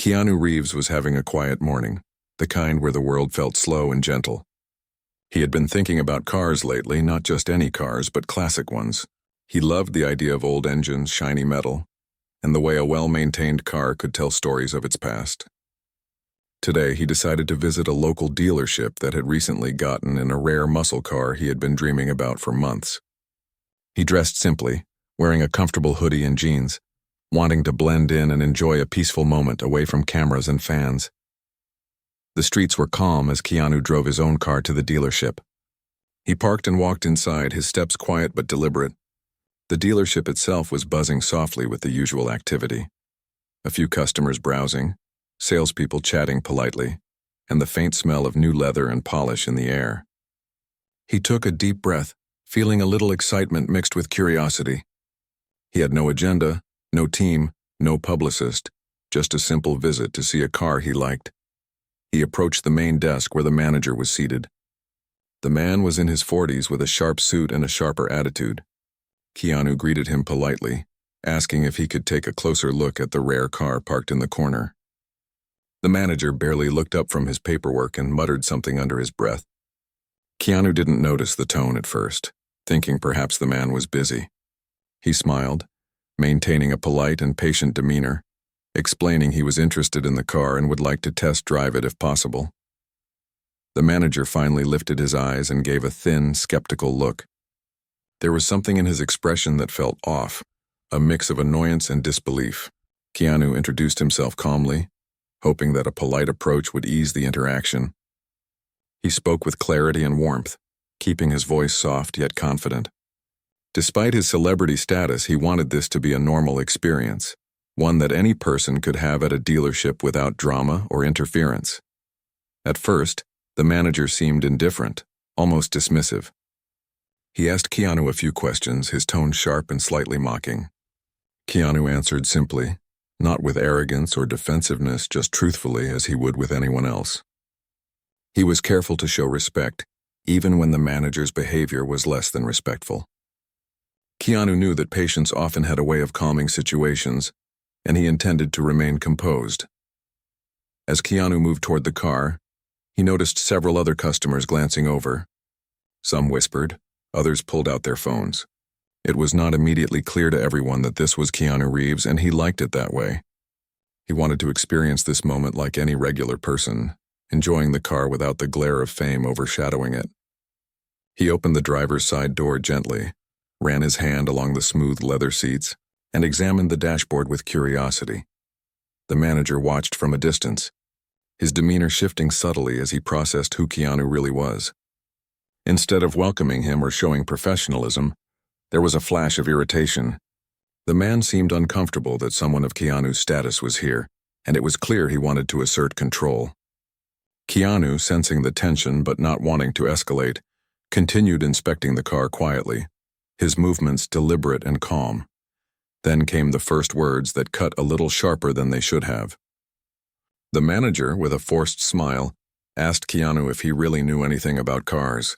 Keanu Reeves was having a quiet morning, the kind where the world felt slow and gentle. He had been thinking about cars lately, not just any cars, but classic ones. He loved the idea of old engines, shiny metal, and the way a well-maintained car could tell stories of its past. Today, he decided to visit a local dealership that had recently gotten in a rare muscle car he had been dreaming about for months. He dressed simply, wearing a comfortable hoodie and jeans, wanting to blend in and enjoy a peaceful moment away from cameras and fans. The streets were calm as Keanu drove his own car to the dealership. He parked and walked inside, his steps quiet but deliberate. The dealership itself was buzzing softly with the usual activity. A few customers browsing, salespeople chatting politely, and the faint smell of new leather and polish in the air. He took a deep breath, feeling a little excitement mixed with curiosity. He had no agenda, no team, no publicist, just a simple visit to see a car he liked. He approached the main desk where the manager was seated. The man was in his 40s with a sharp suit and a sharper attitude. Keanu greeted him politely, asking if he could take a closer look at the rare car parked in the corner. The manager barely looked up from his paperwork and muttered something under his breath. Keanu didn't notice the tone at first, thinking perhaps the man was busy. He smiled, maintaining a polite and patient demeanor, explaining he was interested in the car and would like to test drive it if possible. The manager finally lifted his eyes and gave a thin, skeptical look. There was something in his expression that felt off, a mix of annoyance and disbelief. Keanu introduced himself calmly, hoping that a polite approach would ease the interaction. He spoke with clarity and warmth, keeping his voice soft yet confident. Despite his celebrity status, he wanted this to be a normal experience, one that any person could have at a dealership without drama or interference. At first, the manager seemed indifferent, almost dismissive. He asked Keanu a few questions, his tone sharp and slightly mocking. Keanu answered simply, not with arrogance or defensiveness, just truthfully as he would with anyone else. He was careful to show respect, even when the manager's behavior was less than respectful. Keanu knew that patience often had a way of calming situations, and he intended to remain composed. As Keanu moved toward the car, he noticed several other customers glancing over. Some whispered, others pulled out their phones. It was not immediately clear to everyone that this was Keanu Reeves, and he liked it that way. He wanted to experience this moment like any regular person, enjoying the car without the glare of fame overshadowing it. He opened the driver's side door gently, ran his hand along the smooth leather seats, and examined the dashboard with curiosity. The manager watched from a distance, his demeanor shifting subtly as he processed who Keanu really was. Instead of welcoming him or showing professionalism, there was a flash of irritation. The man seemed uncomfortable that someone of Keanu's status was here, and it was clear he wanted to assert control. Keanu, sensing the tension but not wanting to escalate, continued inspecting the car quietly, his movements deliberate and calm. Then came the first words that cut a little sharper than they should have. The manager, with a forced smile, asked Keanu if he really knew anything about cars.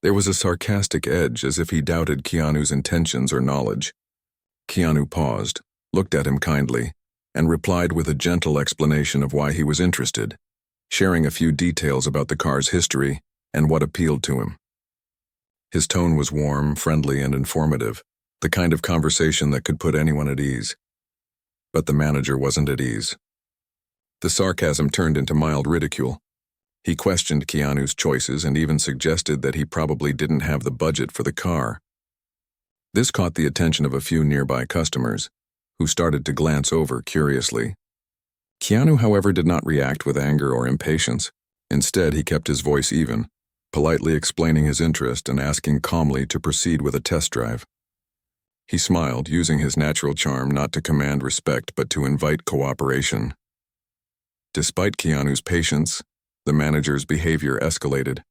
There was a sarcastic edge, as if he doubted Keanu's intentions or knowledge. Keanu paused, looked at him kindly, and replied with a gentle explanation of why he was interested, sharing a few details about the car's history and what appealed to him. His tone was warm, friendly, and informative, the kind of conversation that could put anyone at ease. But the manager wasn't at ease. The sarcasm turned into mild ridicule. He questioned Keanu's choices and even suggested that he probably didn't have the budget for the car. This caught the attention of a few nearby customers, who started to glance over curiously. Keanu, however, did not react with anger or impatience. Instead, he kept his voice even, politely explaining his interest and asking calmly to proceed with a test drive. He smiled, using his natural charm not to command respect but to invite cooperation. Despite Keanu's patience, the manager's behavior escalated.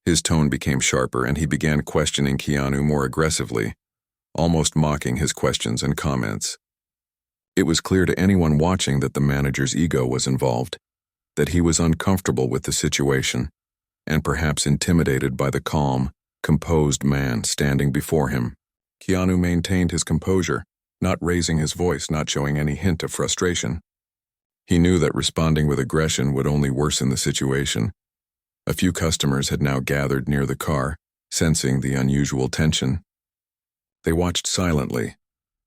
His tone became sharper and he began questioning Keanu more aggressively, almost mocking his questions and comments. It was clear to anyone watching that the manager's ego was involved, that he was uncomfortable with the situation, and perhaps intimidated by the calm, composed man standing before him. Keanu maintained his composure, not raising his voice, not showing any hint of frustration. He knew that responding with aggression would only worsen the situation. A few customers had now gathered near the car, sensing the unusual tension. They watched silently,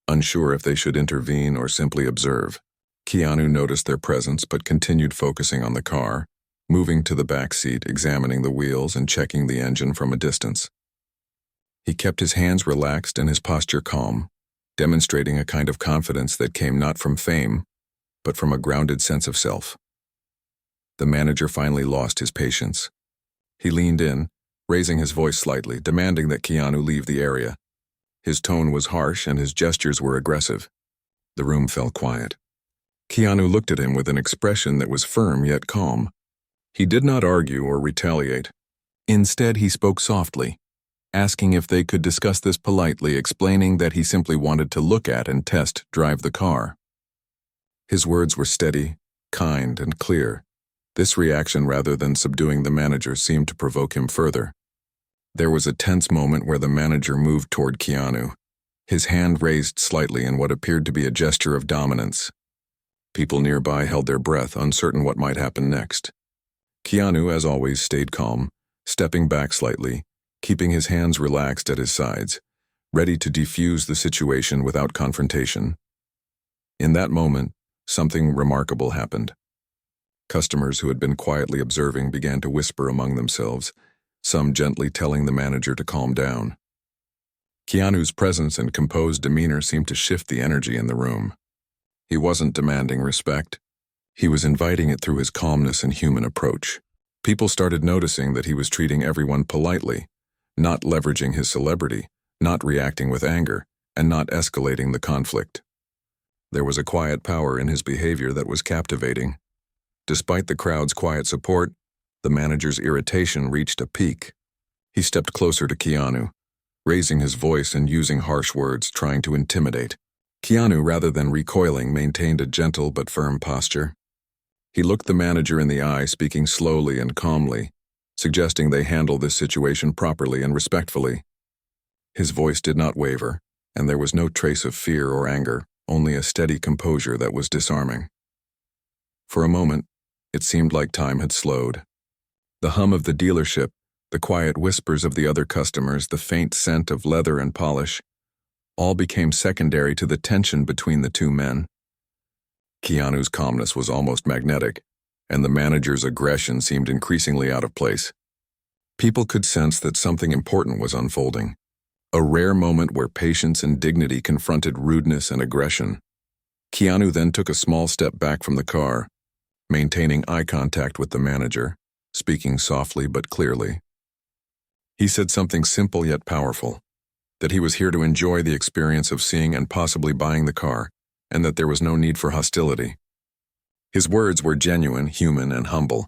unsure if they should intervene or simply observe. Keanu noticed their presence but continued focusing on the car, moving to the back seat, examining the wheels and checking the engine from a distance. He kept his hands relaxed and his posture calm, demonstrating a kind of confidence that came not from fame, but from a grounded sense of self. The manager finally lost his patience. He leaned in, raising his voice slightly, demanding that Keanu leave the area. His tone was harsh and his gestures were aggressive. The room fell quiet. Keanu looked at him with an expression that was firm yet calm. He did not argue or retaliate. Instead, he spoke softly, asking if they could discuss this politely, explaining that he simply wanted to look at and test drive the car. His words were steady, kind, and clear. This reaction, rather than subduing the manager, seemed to provoke him further. There was a tense moment where the manager moved toward Keanu, his hand raised slightly in what appeared to be a gesture of dominance. People nearby held their breath, uncertain what might happen next. Keanu, as always, stayed calm, stepping back slightly, keeping his hands relaxed at his sides, ready to defuse the situation without confrontation. In that moment, something remarkable happened. Customers who had been quietly observing began to whisper among themselves, some gently telling the manager to calm down. Keanu's presence and composed demeanor seemed to shift the energy in the room. He wasn't demanding respect. He was inviting it through his calmness and human approach. People started noticing that he was treating everyone politely, not leveraging his celebrity, not reacting with anger, and not escalating the conflict. There was a quiet power in his behavior that was captivating. Despite the crowd's quiet support, the manager's irritation reached a peak. He stepped closer to Keanu, raising his voice and using harsh words, trying to intimidate. Keanu, rather than recoiling, maintained a gentle but firm posture. He looked the manager in the eye, speaking slowly and calmly, suggesting they handle this situation properly and respectfully. His voice did not waver, and there was no trace of fear or anger, only a steady composure that was disarming. For a moment, it seemed like time had slowed. The hum of the dealership, the quiet whispers of the other customers, the faint scent of leather and polish, all became secondary to the tension between the two men. Keanu's calmness was almost magnetic, and the manager's aggression seemed increasingly out of place. People could sense that something important was unfolding, a rare moment where patience and dignity confronted rudeness and aggression. Keanu then took a small step back from the car, maintaining eye contact with the manager, speaking softly but clearly. He said something simple yet powerful, that he was here to enjoy the experience of seeing and possibly buying the car, and that there was no need for hostility. His words were genuine, human, and humble.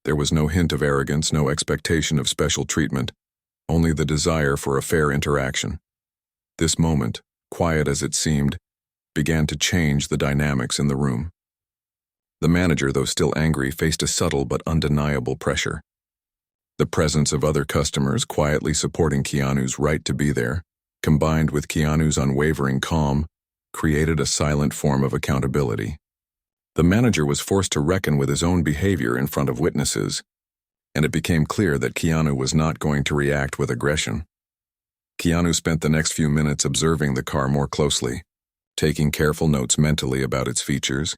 There was no hint of arrogance, no expectation of special treatment, only the desire for a fair interaction. This moment, quiet as it seemed, began to change the dynamics in the room. The manager, though still angry, faced a subtle but undeniable pressure. The presence of other customers quietly supporting Keanu's right to be there, combined with Keanu's unwavering calm, created a silent form of accountability. The manager was forced to reckon with his own behavior in front of witnesses, and it became clear that Keanu was not going to react with aggression. Keanu spent the next few minutes observing the car more closely, taking careful notes mentally about its features,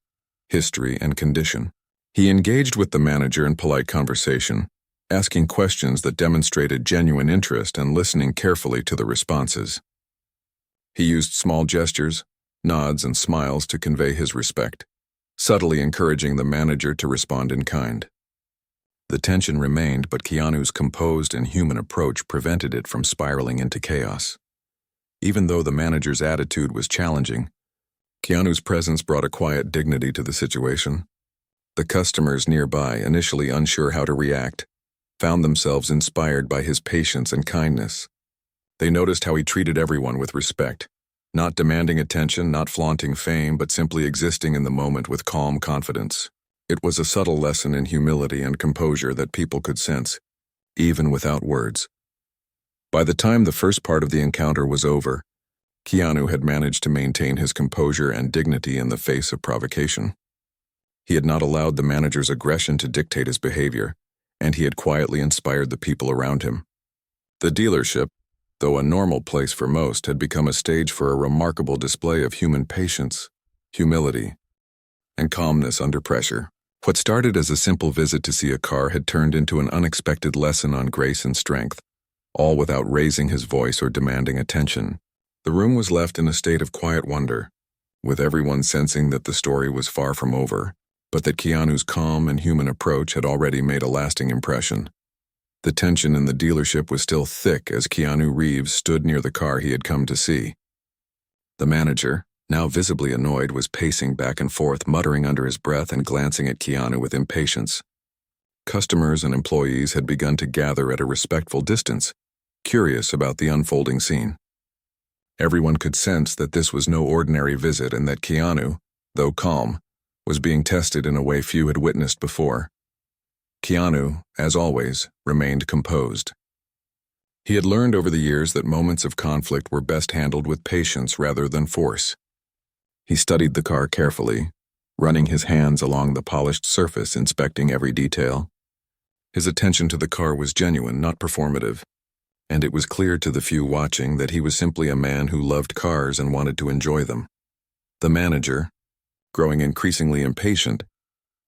history, and condition. He engaged with the manager in polite conversation, asking questions that demonstrated genuine interest and listening carefully to the responses. He used small gestures, nods, and smiles to convey his respect, subtly encouraging the manager to respond in kind. The tension remained, but Keanu's composed and human approach prevented it from spiraling into chaos. Even though the manager's attitude was challenging, Keanu's presence brought a quiet dignity to the situation. The customers nearby, initially unsure how to react, found themselves inspired by his patience and kindness. They noticed how he treated everyone with respect, not demanding attention, not flaunting fame, but simply existing in the moment with calm confidence. It was a subtle lesson in humility and composure that people could sense, even without words. By the time the first part of the encounter was over, Keanu had managed to maintain his composure and dignity in the face of provocation. He had not allowed the manager's aggression to dictate his behavior, and he had quietly inspired the people around him. The dealership, though a normal place for most, had become a stage for a remarkable display of human patience, humility, and calmness under pressure. What started as a simple visit to see a car had turned into an unexpected lesson on grace and strength, all without raising his voice or demanding attention. The room was left in a state of quiet wonder, with everyone sensing that the story was far from over, but that Keanu's calm and human approach had already made a lasting impression. The tension in the dealership was still thick as Keanu Reeves stood near the car he had come to see. The manager, now visibly annoyed, was pacing back and forth, muttering under his breath and glancing at Keanu with impatience. Customers and employees had begun to gather at a respectful distance, curious about the unfolding scene. Everyone could sense that this was no ordinary visit and that Keanu, though calm, was being tested in a way few had witnessed before. Keanu, as always, remained composed. He had learned over the years that moments of conflict were best handled with patience rather than force. He studied the car carefully, running his hands along the polished surface, inspecting every detail. His attention to the car was genuine, not performative, and it was clear to the few watching that he was simply a man who loved cars and wanted to enjoy them. The manager, growing increasingly impatient,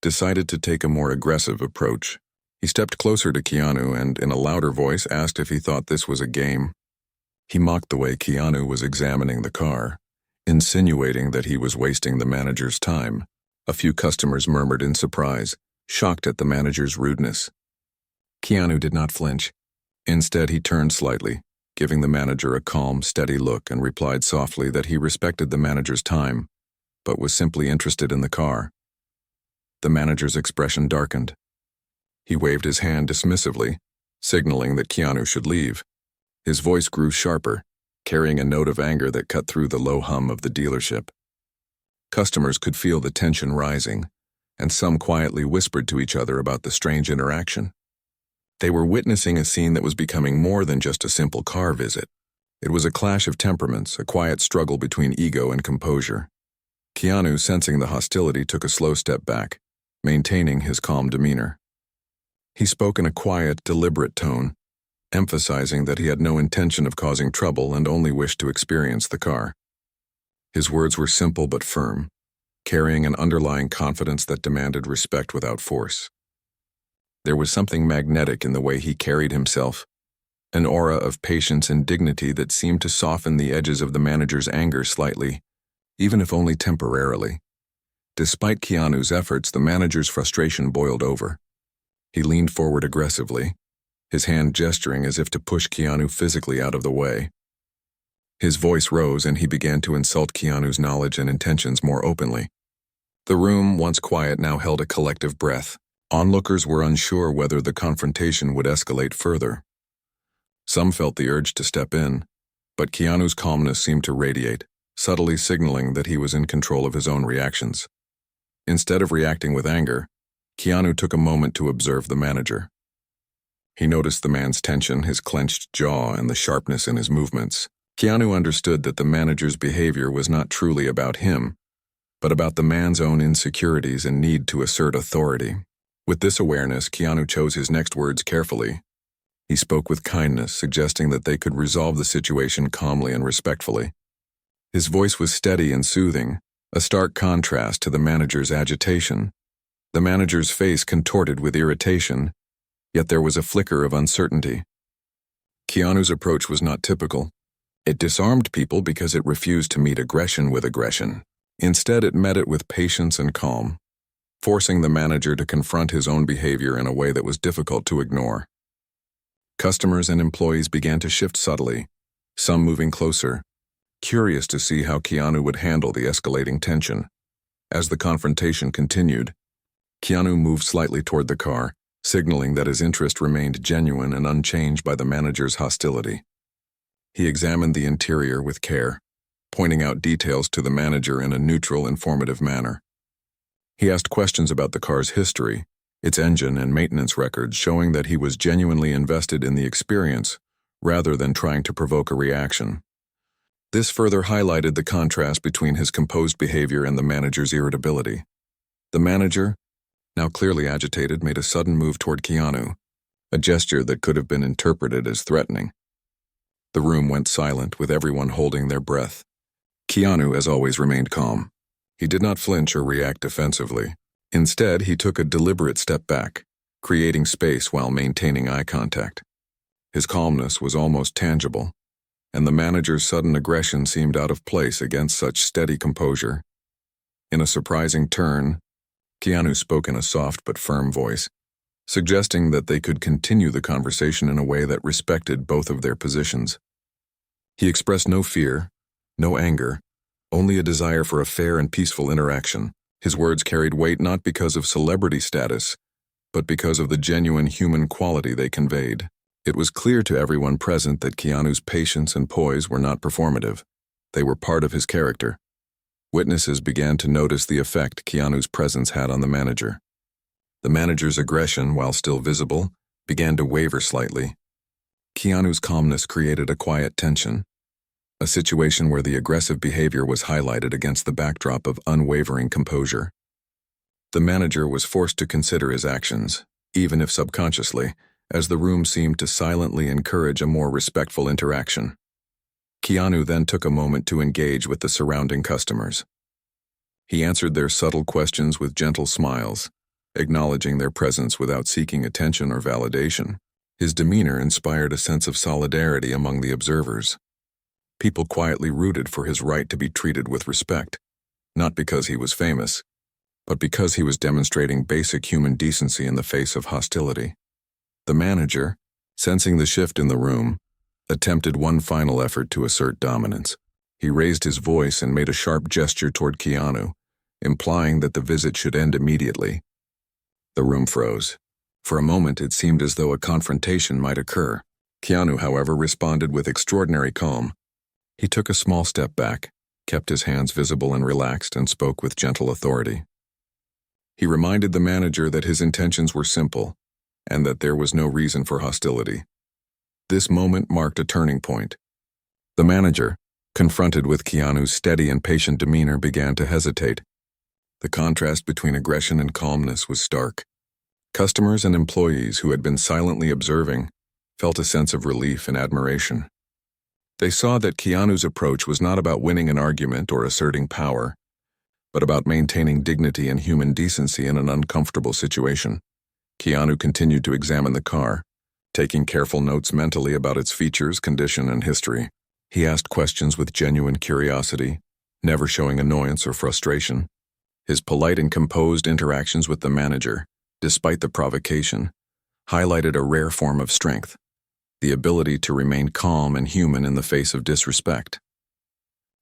decided to take a more aggressive approach. He stepped closer to Keanu and, in a louder voice, asked if he thought this was a game. He mocked the way Keanu was examining the car, insinuating that he was wasting the manager's time. A few customers murmured in surprise, shocked at the manager's rudeness. Keanu did not flinch. Instead, he turned slightly, giving the manager a calm, steady look, and replied softly that he respected the manager's time, but was simply interested in the car. The manager's expression darkened. He waved his hand dismissively, signaling that Keanu should leave. His voice grew sharper, carrying a note of anger that cut through the low hum of the dealership. Customers could feel the tension rising, and some quietly whispered to each other about the strange interaction. They were witnessing a scene that was becoming more than just a simple car visit. It was a clash of temperaments, a quiet struggle between ego and composure. Keanu, sensing the hostility, took a slow step back, maintaining his calm demeanor. He spoke in a quiet, deliberate tone, emphasizing that he had no intention of causing trouble and only wished to experience the car. His words were simple but firm, carrying an underlying confidence that demanded respect without force. There was something magnetic in the way he carried himself, an aura of patience and dignity that seemed to soften the edges of the manager's anger slightly, even if only temporarily. Despite Keanu's efforts, the manager's frustration boiled over. He leaned forward aggressively, his hand gesturing as if to push Keanu physically out of the way. His voice rose and he began to insult Keanu's knowledge and intentions more openly. The room, once quiet, now held a collective breath. Onlookers were unsure whether the confrontation would escalate further. Some felt the urge to step in, but Keanu's calmness seemed to radiate, subtly signaling that he was in control of his own reactions. Instead of reacting with anger, Keanu took a moment to observe the manager. He noticed the man's tension, his clenched jaw, and the sharpness in his movements. Keanu understood that the manager's behavior was not truly about him, but about the man's own insecurities and need to assert authority. With this awareness, Keanu chose his next words carefully. He spoke with kindness, suggesting that they could resolve the situation calmly and respectfully. His voice was steady and soothing, a stark contrast to the manager's agitation. The manager's face contorted with irritation, yet there was a flicker of uncertainty. Keanu's approach was not typical. It disarmed people because it refused to meet aggression with aggression. Instead, it met it with patience and calm, forcing the manager to confront his own behavior in a way that was difficult to ignore. Customers and employees began to shift subtly, some moving closer, curious to see how Keanu would handle the escalating tension. As the confrontation continued, Keanu moved slightly toward the car, signaling that his interest remained genuine and unchanged by the manager's hostility. He examined the interior with care, pointing out details to the manager in a neutral, informative manner. He asked questions about the car's history, its engine and maintenance records, showing that he was genuinely invested in the experience rather than trying to provoke a reaction. This further highlighted the contrast between his composed behavior and the manager's irritability. The manager, now clearly agitated, made a sudden move toward Keanu, a gesture that could have been interpreted as threatening. The room went silent, with everyone holding their breath. Keanu, as always, remained calm. He did not flinch or react defensively. Instead, he took a deliberate step back, creating space while maintaining eye contact. His calmness was almost tangible, and the manager's sudden aggression seemed out of place against such steady composure. In a surprising turn, Keanu spoke in a soft but firm voice, suggesting that they could continue the conversation in a way that respected both of their positions. He expressed no fear, no anger, only a desire for a fair and peaceful interaction. His words carried weight not because of celebrity status, but because of the genuine human quality they conveyed. It was clear to everyone present that Keanu's patience and poise were not performative. They were part of his character. Witnesses began to notice the effect Keanu's presence had on the manager. The manager's aggression, while still visible, began to waver slightly. Keanu's calmness created a quiet tension, a situation where the aggressive behavior was highlighted against the backdrop of unwavering composure. The manager was forced to consider his actions, even if subconsciously, as the room seemed to silently encourage a more respectful interaction. Keanu then took a moment to engage with the surrounding customers. He answered their subtle questions with gentle smiles, acknowledging their presence without seeking attention or validation. His demeanor inspired a sense of solidarity among the observers. People quietly rooted for his right to be treated with respect, not because he was famous, but because he was demonstrating basic human decency in the face of hostility. The manager, sensing the shift in the room, attempted one final effort to assert dominance. He raised his voice and made a sharp gesture toward Keanu, implying that the visit should end immediately. The room froze. For a moment, it seemed as though a confrontation might occur. Keanu, however, responded with extraordinary calm. He took a small step back, kept his hands visible and relaxed, and spoke with gentle authority. He reminded the manager that his intentions were simple, and that there was no reason for hostility. This moment marked a turning point. The manager, confronted with Keanu's steady and patient demeanor, began to hesitate. The contrast between aggression and calmness was stark. Customers and employees who had been silently observing felt a sense of relief and admiration. They saw that Keanu's approach was not about winning an argument or asserting power, but about maintaining dignity and human decency in an uncomfortable situation. Keanu continued to examine the car, taking careful notes mentally about its features, condition, and history. He asked questions with genuine curiosity, never showing annoyance or frustration. His polite and composed interactions with the manager, despite the provocation, highlighted a rare form of strength, the ability to remain calm and human in the face of disrespect.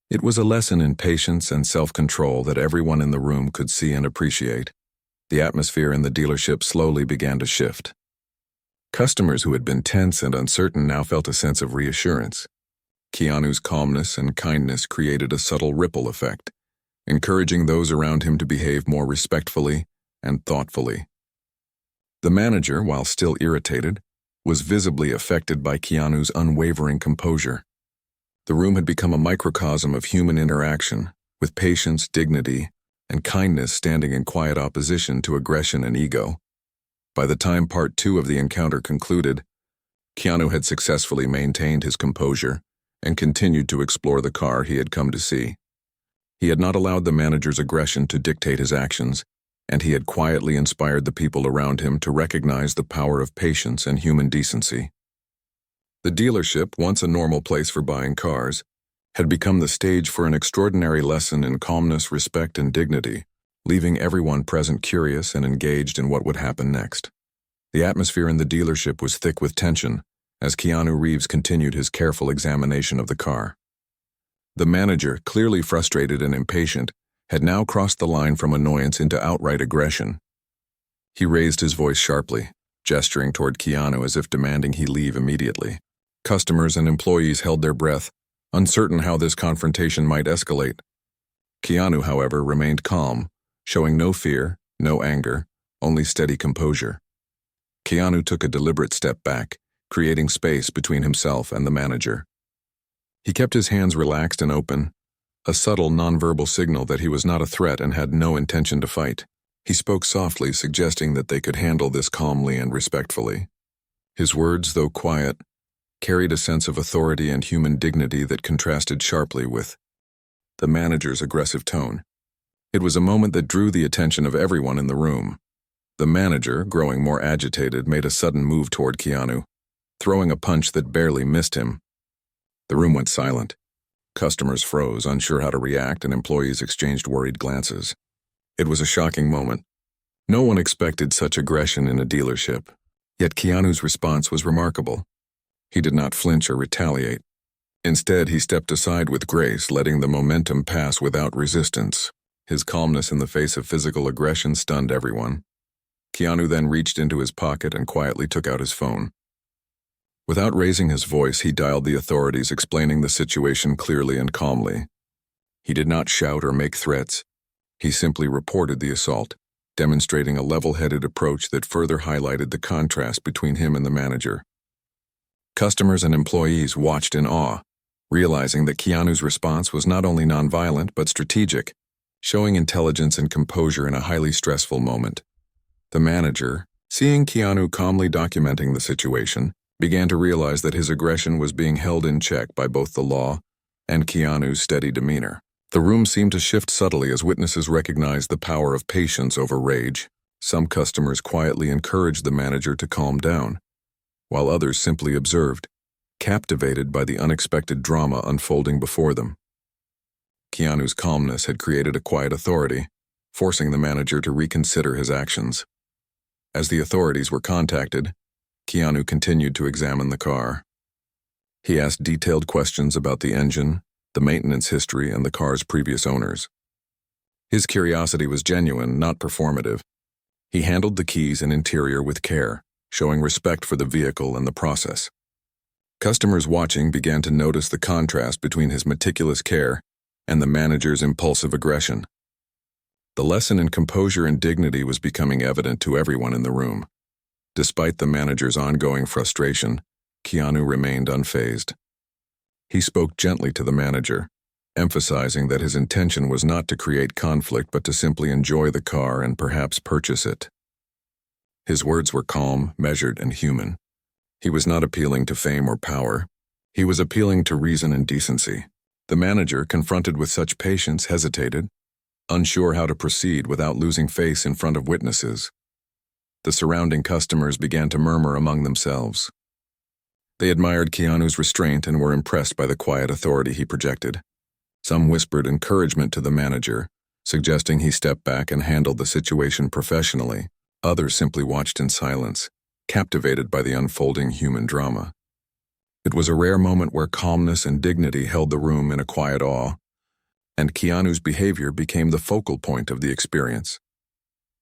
It was a lesson in patience and self-control that everyone in the room could see and appreciate. The atmosphere in the dealership slowly began to shift. Customers who had been tense and uncertain now felt a sense of reassurance. Keanu's calmness and kindness created a subtle ripple effect, encouraging those around him to behave more respectfully and thoughtfully. The manager, while still irritated, was visibly affected by Keanu's unwavering composure. The room had become a microcosm of human interaction, with patience, dignity, and kindness standing in quiet opposition to aggression and ego. By the time part 2 of the encounter concluded, Keanu had successfully maintained his composure and continued to explore the car he had come to see. He had not allowed the manager's aggression to dictate his actions, and he had quietly inspired the people around him to recognize the power of patience and human decency. The dealership, once a normal place for buying cars, had become the stage for an extraordinary lesson in calmness, respect, and dignity, leaving everyone present curious and engaged in what would happen next. The atmosphere in the dealership was thick with tension as Keanu Reeves continued his careful examination of the car. The manager, clearly frustrated and impatient, had now crossed the line from annoyance into outright aggression. He raised his voice sharply, gesturing toward Keanu as if demanding he leave immediately. Customers and employees held their breath, uncertain how this confrontation might escalate. Keanu, however, remained calm, showing no fear, no anger, only steady composure. Keanu took a deliberate step back, creating space between himself and the manager. He kept his hands relaxed and open, a subtle nonverbal signal that he was not a threat and had no intention to fight. He spoke softly, suggesting that they could handle this calmly and respectfully. His words, though quiet, carried a sense of authority and human dignity that contrasted sharply with the manager's aggressive tone. It was a moment that drew the attention of everyone in the room. The manager, growing more agitated, made a sudden move toward Keanu, throwing a punch that barely missed him. The room went silent. Customers froze, unsure how to react, and employees exchanged worried glances. It was a shocking moment. No one expected such aggression in a dealership, yet Keanu's response was remarkable. He did not flinch or retaliate. Instead, he stepped aside with grace, letting the momentum pass without resistance. His calmness in the face of physical aggression stunned everyone. Keanu then reached into his pocket and quietly took out his phone. Without raising his voice, he dialed the authorities, explaining the situation clearly and calmly. He did not shout or make threats. He simply reported the assault, demonstrating a level-headed approach that further highlighted the contrast between him and the manager. Customers and employees watched in awe, realizing that Keanu's response was not only nonviolent but strategic, showing intelligence and composure in a highly stressful moment. The manager, seeing Keanu calmly documenting the situation, began to realize that his aggression was being held in check by both the law and Keanu's steady demeanor. The room seemed to shift subtly as witnesses recognized the power of patience over rage. Some customers quietly encouraged the manager to calm down, while others simply observed, captivated by the unexpected drama unfolding before them. Keanu's calmness had created a quiet authority, forcing the manager to reconsider his actions. As the authorities were contacted, Keanu continued to examine the car. He asked detailed questions about the engine, the maintenance history, and the car's previous owners. His curiosity was genuine, not performative. He handled the keys and interior with care, showing respect for the vehicle and the process. Customers watching began to notice the contrast between his meticulous care and the manager's impulsive aggression. The lesson in composure and dignity was becoming evident to everyone in the room. Despite the manager's ongoing frustration, Keanu remained unfazed. He spoke gently to the manager, emphasizing that his intention was not to create conflict but to simply enjoy the car and perhaps purchase it. His words were calm, measured, and human. He was not appealing to fame or power. He was appealing to reason and decency. The manager, confronted with such patience, hesitated, unsure how to proceed without losing face in front of witnesses. The surrounding customers began to murmur among themselves. They admired Keanu's restraint and were impressed by the quiet authority he projected. Some whispered encouragement to the manager, suggesting he step back and handle the situation professionally. Others simply watched in silence, captivated by the unfolding human drama. It was a rare moment where calmness and dignity held the room in a quiet awe, and Keanu's behavior became the focal point of the experience.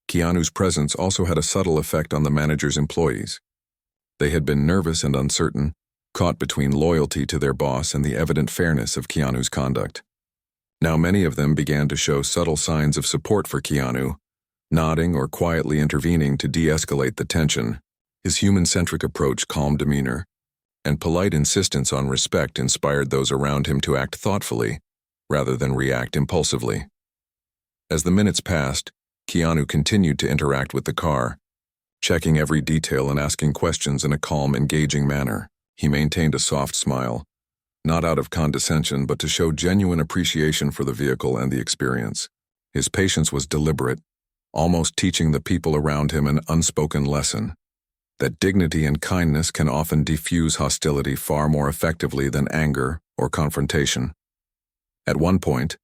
Keanu's presence also had a subtle effect on the manager's employees. They had been nervous and uncertain, caught between loyalty to their boss and the evident fairness of Keanu's conduct. Now many of them began to show subtle signs of support for Keanu, nodding or quietly intervening to de-escalate the tension. His human-centric approach, calm demeanor, and polite insistence on respect inspired those around him to act thoughtfully rather than react impulsively. As the minutes passed, Keanu continued to interact with the car, checking every detail and asking questions in a calm, engaging manner. He maintained a soft smile, not out of condescension but to show genuine appreciation for the vehicle and the experience. His patience was deliberate, almost teaching the people around him an unspoken lesson, that dignity and kindness can often diffuse hostility far more effectively than anger or confrontation. At one point,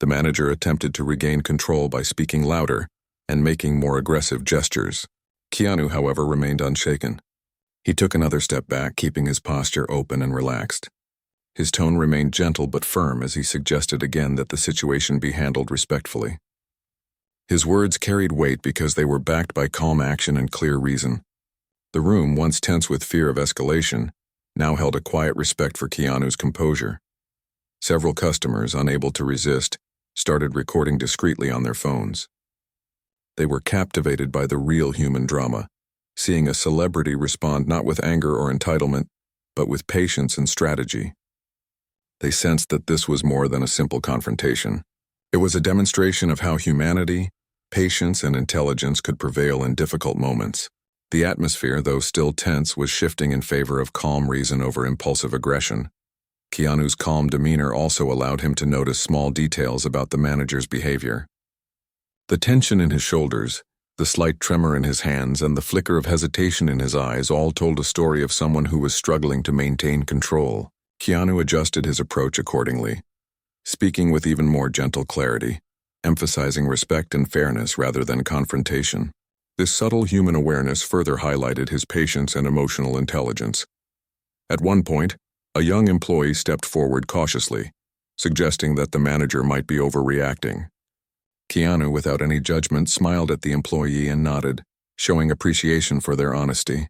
the manager attempted to regain control by speaking louder and making more aggressive gestures. Keanu, however, remained unshaken. He took another step back, keeping his posture open and relaxed. His tone remained gentle but firm as he suggested again that the situation be handled respectfully. His words carried weight because they were backed by calm action and clear reason. The room, once tense with fear of escalation, now held a quiet respect for Keanu's composure. Several customers, unable to resist, started recording discreetly on their phones. They were captivated by the real human drama, seeing a celebrity respond not with anger or entitlement, but with patience and strategy. They sensed that this was more than a simple confrontation. It was a demonstration of how humanity, Patience and intelligence could prevail in difficult moments. The atmosphere, though still tense, was shifting in favor of calm reason over impulsive aggression. Keanu's calm demeanor also allowed him to notice small details about the manager's behavior. The tension in his shoulders, the slight tremor in his hands, and the flicker of hesitation in his eyes all told a story of someone who was struggling to maintain control. Keanu adjusted his approach accordingly, speaking with even more gentle clarity, emphasizing respect and fairness rather than confrontation. This subtle human awareness further highlighted his patience and emotional intelligence. At one point, a young employee stepped forward cautiously, suggesting that the manager might be overreacting. Keanu, without any judgment, smiled at the employee and nodded, showing appreciation for their honesty.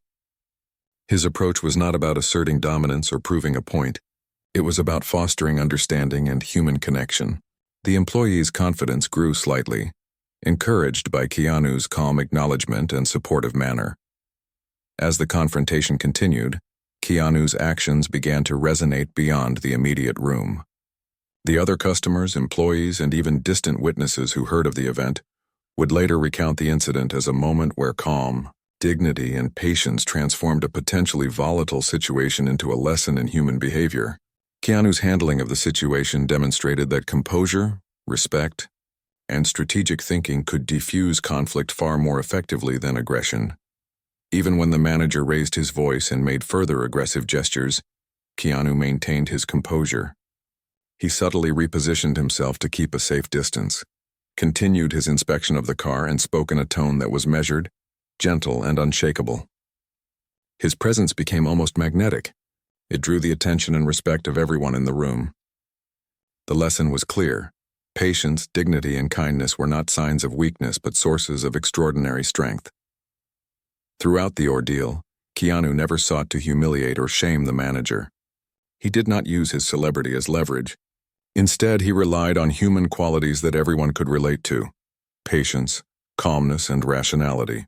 His approach was not about asserting dominance or proving a point. It was about fostering understanding and human connection. The employee's confidence grew slightly, encouraged by Keanu's calm acknowledgement and supportive manner. As the confrontation continued, Keanu's actions began to resonate beyond the immediate room. The other customers, employees, and even distant witnesses who heard of the event would later recount the incident as a moment where calm, dignity, and patience transformed a potentially volatile situation into a lesson in human behavior. Keanu's handling of the situation demonstrated that composure, respect, and strategic thinking could defuse conflict far more effectively than aggression. Even when the manager raised his voice and made further aggressive gestures, Keanu maintained his composure. He subtly repositioned himself to keep a safe distance, continued his inspection of the car, and spoke in a tone that was measured, gentle, and unshakable. His presence became almost magnetic. It drew the attention and respect of everyone in the room. The lesson was clear. Patience, dignity, and kindness were not signs of weakness but sources of extraordinary strength. Throughout the ordeal, Keanu never sought to humiliate or shame the manager. He did not use his celebrity as leverage. Instead, he relied on human qualities that everyone could relate to: patience, calmness, and rationality.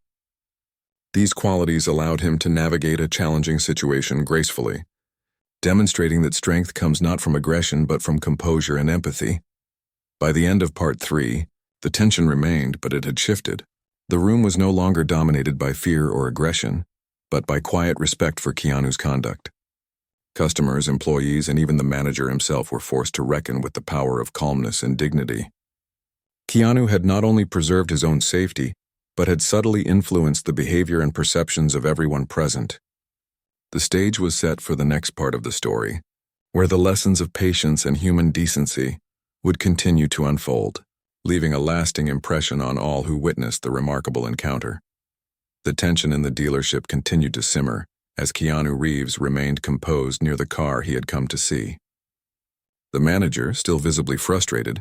These qualities allowed him to navigate a challenging situation gracefully, demonstrating that strength comes not from aggression but from composure and empathy. By the end of Part 3, the tension remained, but it had shifted. The room was no longer dominated by fear or aggression, but by quiet respect for Keanu's conduct. Customers, employees, and even the manager himself were forced to reckon with the power of calmness and dignity. Keanu had not only preserved his own safety, but had subtly influenced the behavior and perceptions of everyone present. The stage was set for the next part of the story, where the lessons of patience and human decency would continue to unfold, leaving a lasting impression on all who witnessed the remarkable encounter. The tension in the dealership continued to simmer as Keanu Reeves remained composed near the car he had come to see. The manager, still visibly frustrated,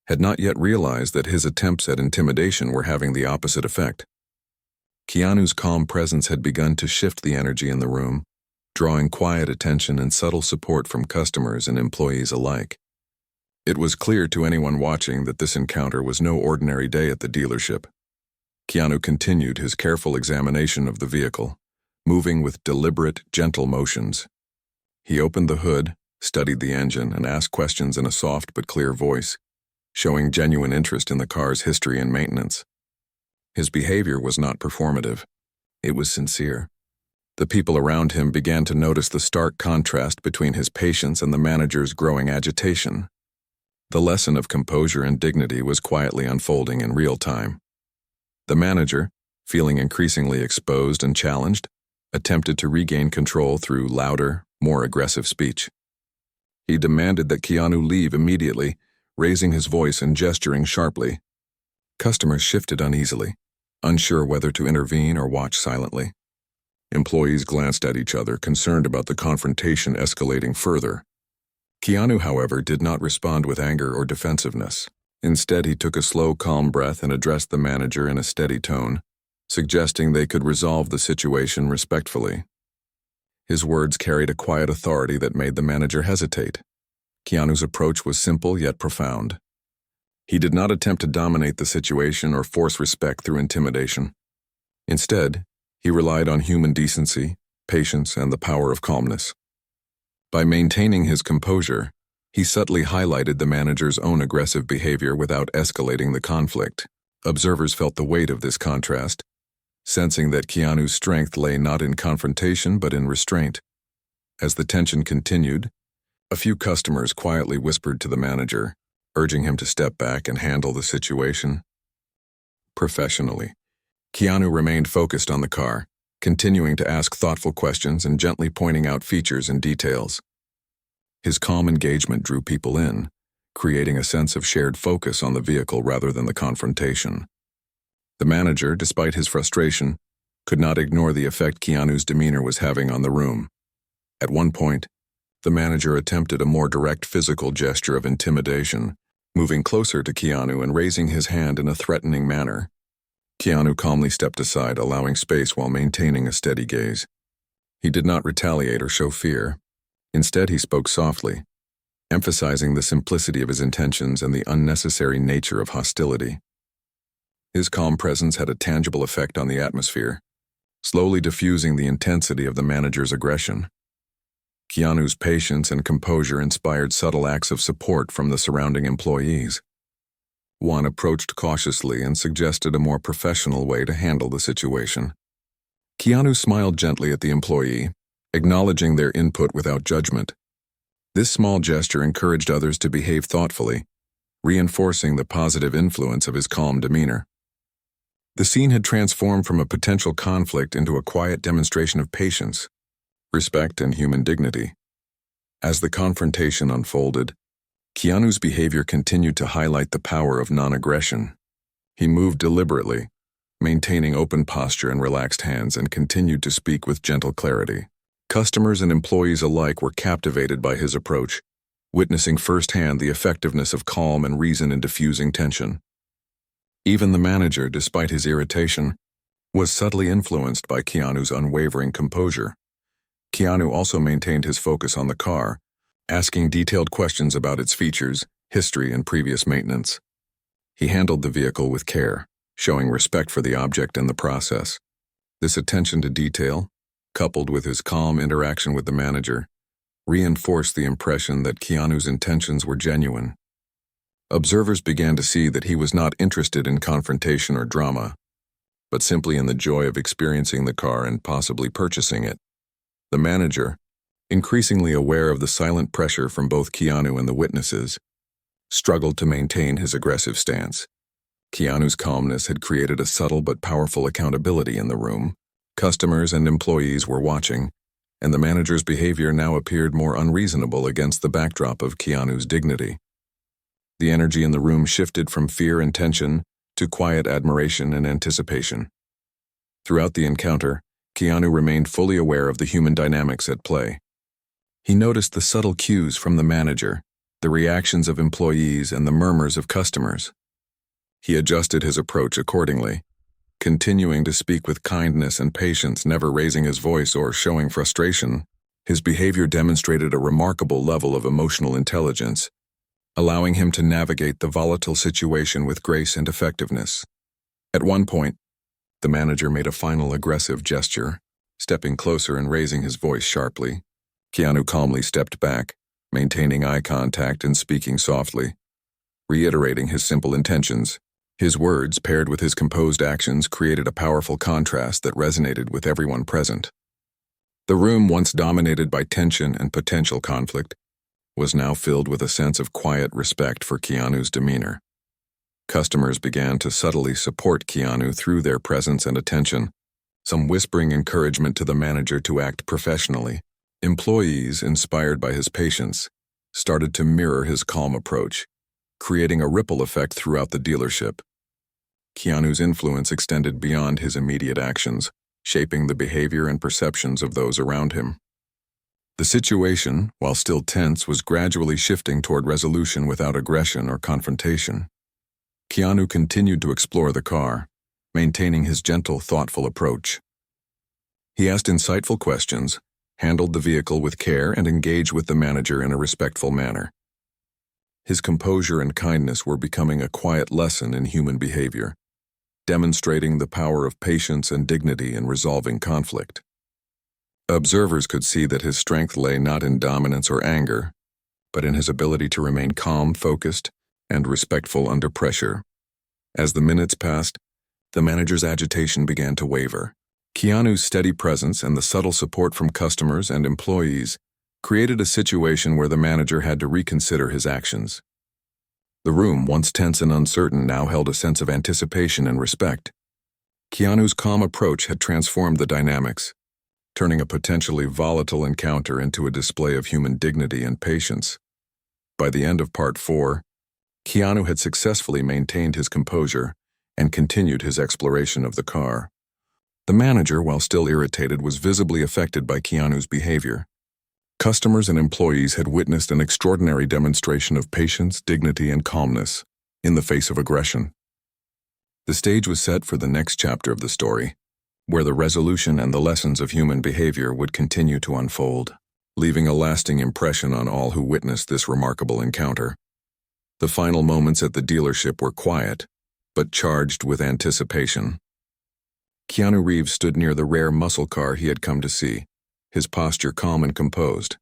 had not yet realized that his attempts at intimidation were having the opposite effect. Keanu's calm presence had begun to shift the energy in the room, drawing quiet attention and subtle support from customers and employees alike. It was clear to anyone watching that this encounter was no ordinary day at the dealership. Keanu continued his careful examination of the vehicle, moving with deliberate, gentle motions. He opened the hood, studied the engine, and asked questions in a soft but clear voice, showing genuine interest in the car's history and maintenance. His behavior was not performative. It was sincere. The people around him began to notice the stark contrast between his patience and the manager's growing agitation. The lesson of composure and dignity was quietly unfolding in real time. The manager, feeling increasingly exposed and challenged, attempted to regain control through louder, more aggressive speech. He demanded that Keanu leave immediately, raising his voice and gesturing sharply. Customers shifted uneasily, unsure whether to intervene or watch silently. Employees glanced at each other, concerned about the confrontation escalating further. Keanu, however, did not respond with anger or defensiveness. Instead, he took a slow, calm breath and addressed the manager in a steady tone, suggesting they could resolve the situation respectfully. His words carried a quiet authority that made the manager hesitate. Keanu's approach was simple yet profound. He did not attempt to dominate the situation or force respect through intimidation. Instead, he relied on human decency, patience, and the power of calmness. By maintaining his composure, he subtly highlighted the manager's own aggressive behavior without escalating the conflict. Observers felt the weight of this contrast, sensing that Keanu's strength lay not in confrontation but in restraint. As the tension continued, a few customers quietly whispered to the manager, urging him to step back and handle the situation professionally. Keanu remained focused on the car, continuing to ask thoughtful questions and gently pointing out features and details. His calm engagement drew people in, creating a sense of shared focus on the vehicle rather than the confrontation. The manager, despite his frustration, could not ignore the effect Keanu's demeanor was having on the room. At one point, the manager attempted a more direct physical gesture of intimidation, moving closer to Keanu and raising his hand in a threatening manner. Keanu calmly stepped aside, allowing space while maintaining a steady gaze. He did not retaliate or show fear. Instead, he spoke softly, emphasizing the simplicity of his intentions and the unnecessary nature of hostility. His calm presence had a tangible effect on the atmosphere, slowly diffusing the intensity of the manager's aggression. Keanu's patience and composure inspired subtle acts of support from the surrounding employees. One approached cautiously and suggested a more professional way to handle the situation. Keanu smiled gently at the employee, acknowledging their input without judgment. This small gesture encouraged others to behave thoughtfully, reinforcing the positive influence of his calm demeanor. The scene had transformed from a potential conflict into a quiet demonstration of patience, respect, and human dignity. As the confrontation unfolded, Keanu's behavior continued to highlight the power of non-aggression. He moved deliberately, maintaining open posture and relaxed hands, and continued to speak with gentle clarity. Customers and employees alike were captivated by his approach, witnessing firsthand the effectiveness of calm and reason in diffusing tension. Even the manager, despite his irritation, was subtly influenced by Keanu's unwavering composure. Keanu also maintained his focus on the car, asking detailed questions about its features, history, and previous maintenance. He handled the vehicle with care, showing respect for the object and the process. This attention to detail, coupled with his calm interaction with the manager, reinforced the impression that Keanu's intentions were genuine. Observers began to see that he was not interested in confrontation or drama, but simply in the joy of experiencing the car and possibly purchasing it. The manager, increasingly aware of the silent pressure from both Keanu and the witnesses, struggled to maintain his aggressive stance. Keanu's calmness had created a subtle but powerful accountability in the room. Customers and employees were watching, and the manager's behavior now appeared more unreasonable against the backdrop of Keanu's dignity. The energy in the room shifted from fear and tension to quiet admiration and anticipation. Throughout the encounter, Keanu remained fully aware of the human dynamics at play. He noticed the subtle cues from the manager, the reactions of employees, and the murmurs of customers. He adjusted his approach accordingly, continuing to speak with kindness and patience, never raising his voice or showing frustration. His behavior demonstrated a remarkable level of emotional intelligence, allowing him to navigate the volatile situation with grace and effectiveness. At one point, the manager made a final aggressive gesture, stepping closer and raising his voice sharply. Keanu calmly stepped back, maintaining eye contact and speaking softly, reiterating his simple intentions. His words, paired with his composed actions, created a powerful contrast that resonated with everyone present. The room, once dominated by tension and potential conflict, was now filled with a sense of quiet respect for Keanu's demeanor. Customers began to subtly support Keanu through their presence and attention, some whispering encouragement to the manager to act professionally. Employees, inspired by his patience, started to mirror his calm approach, creating a ripple effect throughout the dealership. Keanu's influence extended beyond his immediate actions, shaping the behavior and perceptions of those around him. The situation, while still tense, was gradually shifting toward resolution without aggression or confrontation. Keanu continued to explore the car, maintaining his gentle, thoughtful approach. He asked insightful questions, handled the vehicle with care, and engaged with the manager in a respectful manner. His composure and kindness were becoming a quiet lesson in human behavior, demonstrating the power of patience and dignity in resolving conflict. Observers could see that his strength lay not in dominance or anger, but in his ability to remain calm, focused, and respectful under pressure. As the minutes passed, the manager's agitation began to waver. Keanu's steady presence and the subtle support from customers and employees created a situation where the manager had to reconsider his actions. The room, once tense and uncertain, now held a sense of anticipation and respect. Keanu's calm approach had transformed the dynamics, turning a potentially volatile encounter into a display of human dignity and patience. By the end of Part 4, Keanu had successfully maintained his composure and continued his exploration of the car. The manager, while still irritated, was visibly affected by Keanu's behavior. Customers and employees had witnessed an extraordinary demonstration of patience, dignity, and calmness in the face of aggression. The stage was set for the next chapter of the story, where the resolution and the lessons of human behavior would continue to unfold, leaving a lasting impression on all who witnessed this remarkable encounter. The final moments at the dealership were quiet, but charged with anticipation. Keanu Reeves stood near the rare muscle car he had come to see, his posture calm and composed.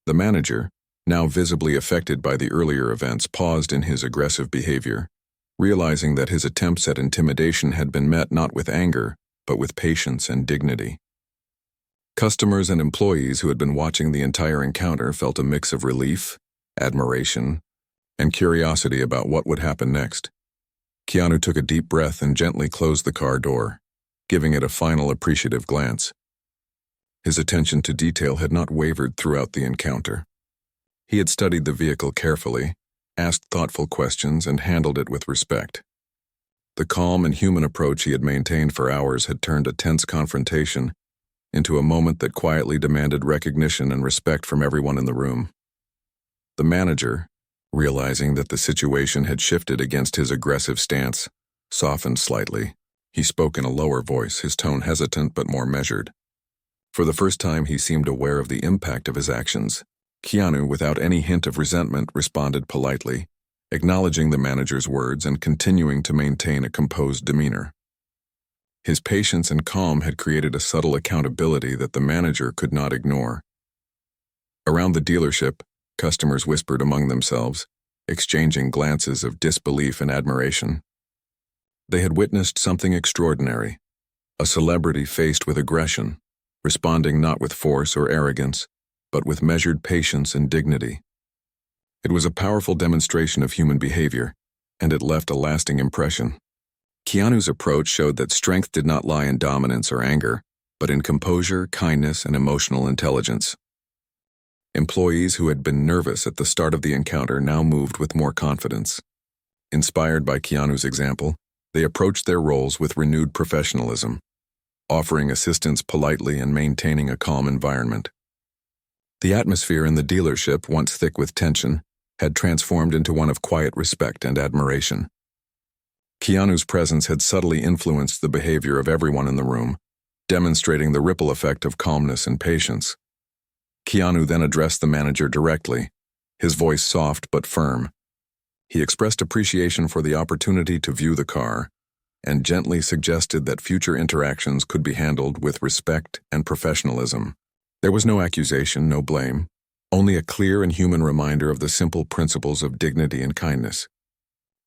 The manager, now visibly affected by the earlier events, paused in his aggressive behavior, realizing that his attempts at intimidation had been met not with anger, but with patience and dignity. Customers and employees who had been watching the entire encounter felt a mix of relief, admiration, and curiosity about what would happen next. Keanu took a deep breath and gently closed the car door, giving it a final appreciative glance. His attention to detail had not wavered throughout the encounter. He had studied the vehicle carefully, asked thoughtful questions, and handled it with respect. The calm and human approach he had maintained for hours had turned a tense confrontation into a moment that quietly demanded recognition and respect from everyone in the room. The manager, realizing that the situation had shifted against his aggressive stance, softened slightly. He spoke in a lower voice, his tone hesitant but more measured. For the first time, he seemed aware of the impact of his actions. Keanu, without any hint of resentment, responded politely, acknowledging the manager's words and continuing to maintain a composed demeanor. His patience and calm had created a subtle accountability that the manager could not ignore. Around the dealership, customers whispered among themselves, exchanging glances of disbelief and admiration. They had witnessed something extraordinary, a celebrity faced with aggression, responding not with force or arrogance, but with measured patience and dignity. It was a powerful demonstration of human behavior, and it left a lasting impression. Keanu's approach showed that strength did not lie in dominance or anger, but in composure, kindness, and emotional intelligence. Employees who had been nervous at the start of the encounter now moved with more confidence. Inspired by Keanu's example, they approached their roles with renewed professionalism, offering assistance politely and maintaining a calm environment. The atmosphere in the dealership, once thick with tension, had transformed into one of quiet respect and admiration. Keanu's presence had subtly influenced the behavior of everyone in the room, demonstrating the ripple effect of calmness and patience. Keanu then addressed the manager directly, his voice soft but firm. He expressed appreciation for the opportunity to view the car, and gently suggested that future interactions could be handled with respect and professionalism. There was no accusation, no blame, only a clear and human reminder of the simple principles of dignity and kindness.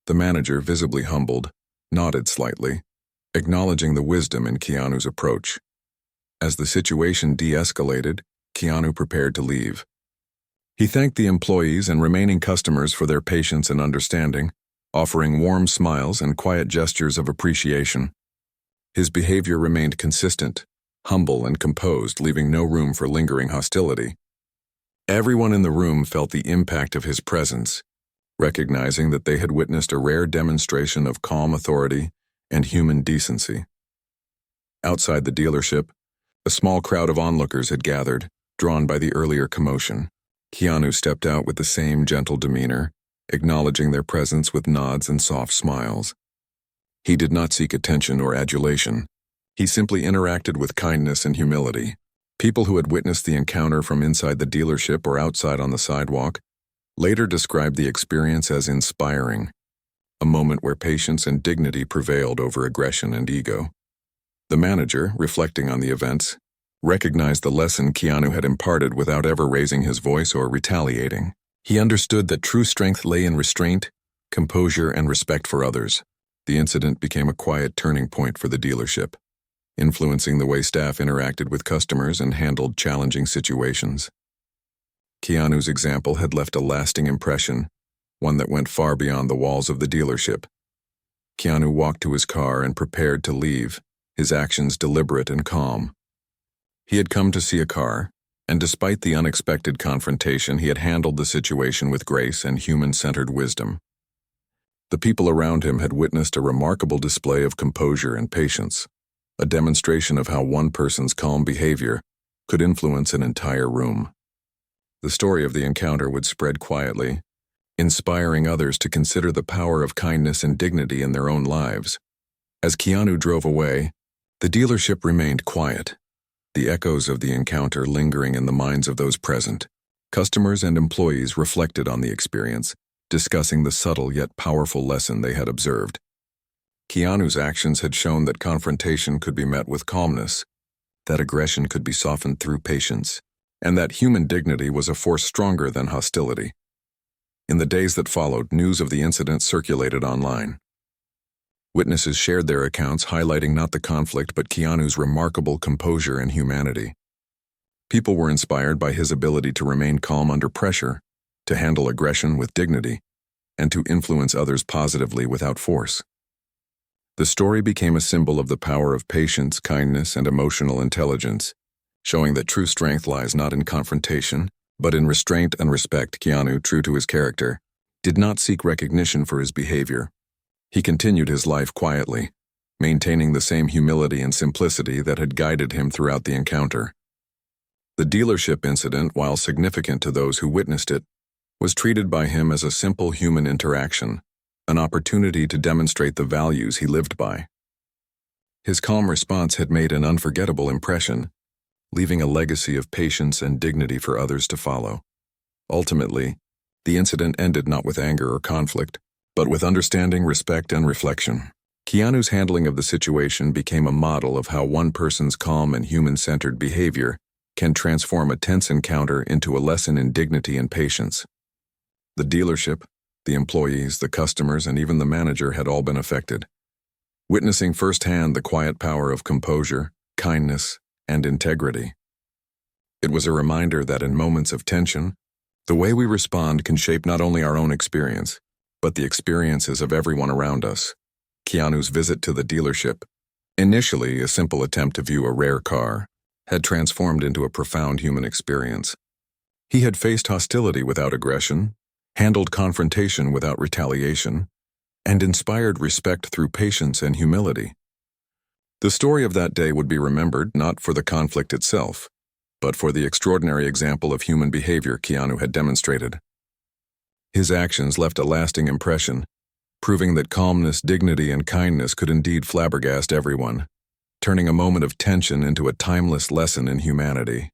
The manager, visibly humbled, nodded slightly, acknowledging the wisdom in Keanu's approach. As the situation de-escalated, Keanu prepared to leave. He thanked the employees and remaining customers for their patience and understanding, offering warm smiles and quiet gestures of appreciation. His behavior remained consistent, humble, and composed, leaving no room for lingering hostility. Everyone in the room felt the impact of his presence, recognizing that they had witnessed a rare demonstration of calm authority and human decency. Outside the dealership, a small crowd of onlookers had gathered, drawn by the earlier commotion. Keanu stepped out with the same gentle demeanor, acknowledging their presence with nods and soft smiles. He did not seek attention or adulation. He simply interacted with kindness and humility. People who had witnessed the encounter from inside the dealership or outside on the sidewalk later described the experience as inspiring, a moment where patience and dignity prevailed over aggression and ego. The manager, reflecting on the events, recognized the lesson Keanu had imparted without ever raising his voice or retaliating. He understood that true strength lay in restraint, composure, and respect for others. The incident became a quiet turning point for the dealership, influencing the way staff interacted with customers and handled challenging situations. Keanu's example had left a lasting impression, one that went far beyond the walls of the dealership. Keanu walked to his car and prepared to leave, his actions deliberate and calm. He had come to see a car, and despite the unexpected confrontation, he had handled the situation with grace and human-centered wisdom. The people around him had witnessed a remarkable display of composure and patience, a demonstration of how one person's calm behavior could influence an entire room. The story of the encounter would spread quietly, inspiring others to consider the power of kindness and dignity in their own lives. As Keanu drove away, the dealership remained quiet, the echoes of the encounter lingering in the minds of those present. Customers and employees reflected on the experience, discussing the subtle yet powerful lesson they had observed. Keanu's actions had shown that confrontation could be met with calmness, that aggression could be softened through patience, and that human dignity was a force stronger than hostility. In the days that followed, news of the incident circulated online. Witnesses shared their accounts, highlighting not the conflict but Keanu's remarkable composure and humanity. People were inspired by his ability to remain calm under pressure, to handle aggression with dignity, and to influence others positively without force. The story became a symbol of the power of patience, kindness, and emotional intelligence, showing that true strength lies not in confrontation, but in restraint and respect. Keanu, true to his character, did not seek recognition for his behavior. He continued his life quietly, maintaining the same humility and simplicity that had guided him throughout the encounter. The dealership incident, while significant to those who witnessed it, was treated by him as a simple human interaction, an opportunity to demonstrate the values he lived by. His calm response had made an unforgettable impression, leaving a legacy of patience and dignity for others to follow. Ultimately, the incident ended not with anger or conflict, but with understanding, respect, and reflection. Keanu's handling of the situation became a model of how one person's calm and human-centered behavior can transform a tense encounter into a lesson in dignity and patience. The dealership, the employees, the customers, and even the manager had all been affected, witnessing firsthand the quiet power of composure, kindness, and integrity. It was a reminder that in moments of tension, the way we respond can shape not only our own experience, but the experiences of everyone around us. Keanu's visit to the dealership, initially a simple attempt to view a rare car, had transformed into a profound human experience. He had faced hostility without aggression, handled confrontation without retaliation, and inspired respect through patience and humility. The story of that day would be remembered not for the conflict itself, but for the extraordinary example of human behavior Keanu had demonstrated. His actions left a lasting impression, proving that calmness, dignity, and kindness could indeed flabbergast everyone, turning a moment of tension into a timeless lesson in humanity.